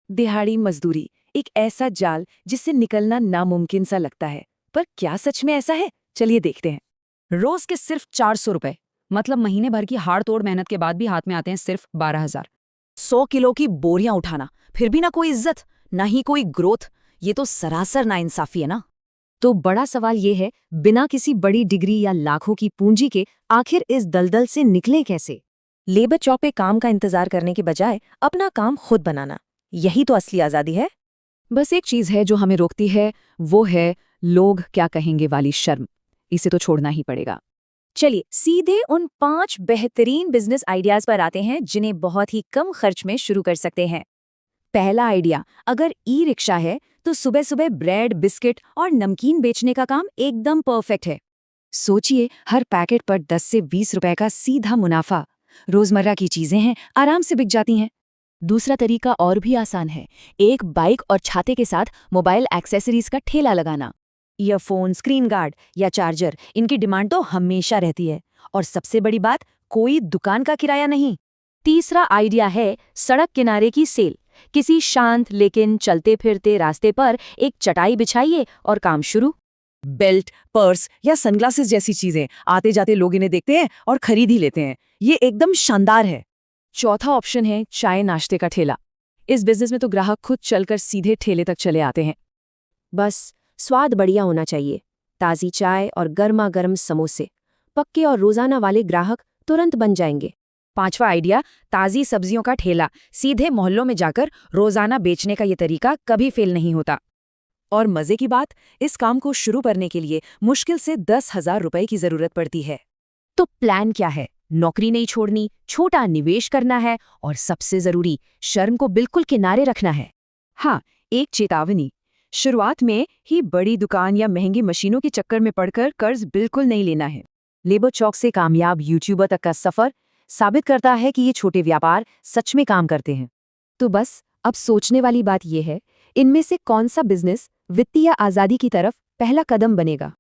दिहाड़ी मजदूरी, एक ऐसा जाल जिससे निकलना नामुमकिन सा लगता है। पर क्या सच में ऐसा है? चलिए देखते हैं। रोज के सिर्फ 400 रुपए, मतलब महीने भर की हाड़ तोड़ मेहनत के बाद भी हाथ में आते हैं सिर्फ 12,000। 100 किलो की बोरियां उठाना, फिर भी ना कोई इज्जत, ना ही कोई ग्रोथ। ये तो सरासर नाइंसाफी है ना। तो बड़ा सवाल ये है, बिना किसी बड़ी डिग्री या लाखों की पूंजी के आखिर इस दलदल से निकले कैसे? लेबर चौक पे काम का इंतजार करने के बजाय अपना काम खुद बनाना, यही तो असली आजादी है। बस एक चीज है जो हमें रोकती है, वो है लोग क्या कहेंगे वाली शर्म। इसे तो छोड़ना ही पड़ेगा। चलिए सीधे उन 5 बेहतरीन बिजनेस आइडियाज पर आते हैं जिन्हें बहुत ही कम खर्च में शुरू कर सकते हैं। पहला आइडिया, अगर ई रिक्शा है तो सुबह सुबह ब्रेड, बिस्किट और नमकीन बेचने का काम एकदम परफेक्ट है। सोचिए, हर पैकेट पर 10 से 20 रुपए का सीधा मुनाफा। रोजमर्रा की चीजें हैं, आराम से बिक जाती हैं। दूसरा तरीका और भी आसान है, एक बाइक और छाते के साथ मोबाइल एक्सेसरीज का ठेला लगाना। ईयरफोन, स्क्रीन गार्ड या चार्जर, इनकी डिमांड तो हमेशा रहती है। और सबसे बड़ी बात, कोई दुकान का किराया नहीं। तीसरा आइडिया है सड़क किनारे की सेल। किसी शांत लेकिन चलते फिरते रास्ते पर एक चटाई बिछाइए और काम शुरू। बेल्ट, पर्स या सनग्लासेस जैसी चीजें आते जाते लोग इन्हें देखते हैं और खरीद ही लेते हैं। ये एकदम शानदार है। चौथा ऑप्शन है चाय नाश्ते का ठेला। इस बिजनेस में तो ग्राहक खुद चलकर सीधे ठेले तक चले आते हैं। बस स्वाद बढ़िया होना चाहिए, ताज़ी चाय और गर्मा गर्म समोसे। पक्के और रोजाना वाले ग्राहक तुरंत बन जाएंगे। पांचवा आइडिया, ताज़ी सब्जियों का ठेला। सीधे मोहल्लों में जाकर रोजाना बेचने का ये तरीका कभी फेल नहीं होता। और मजे की बात, इस काम को शुरू करने के लिए मुश्किल से 10,000 रुपए की जरूरत पड़ती है। तो प्लान क्या है? नौकरी नहीं छोड़नी, छोटा निवेश करना है और सबसे जरूरी, शर्म को बिल्कुल किनारे रखना है। हाँ, एक चेतावनी, शुरुआत में ही बड़ी दुकान या महंगी मशीनों के चक्कर में पड़कर कर्ज बिल्कुल नहीं लेना है। लेबर चौक से कामयाब यूट्यूबर तक का सफर साबित करता है कि ये छोटे व्यापार सच में काम करते हैं। तो बस अब सोचने वाली बात यह है, इनमें से कौन सा बिजनेस वित्तीय आजादी की तरफ पहला कदम बनेगा?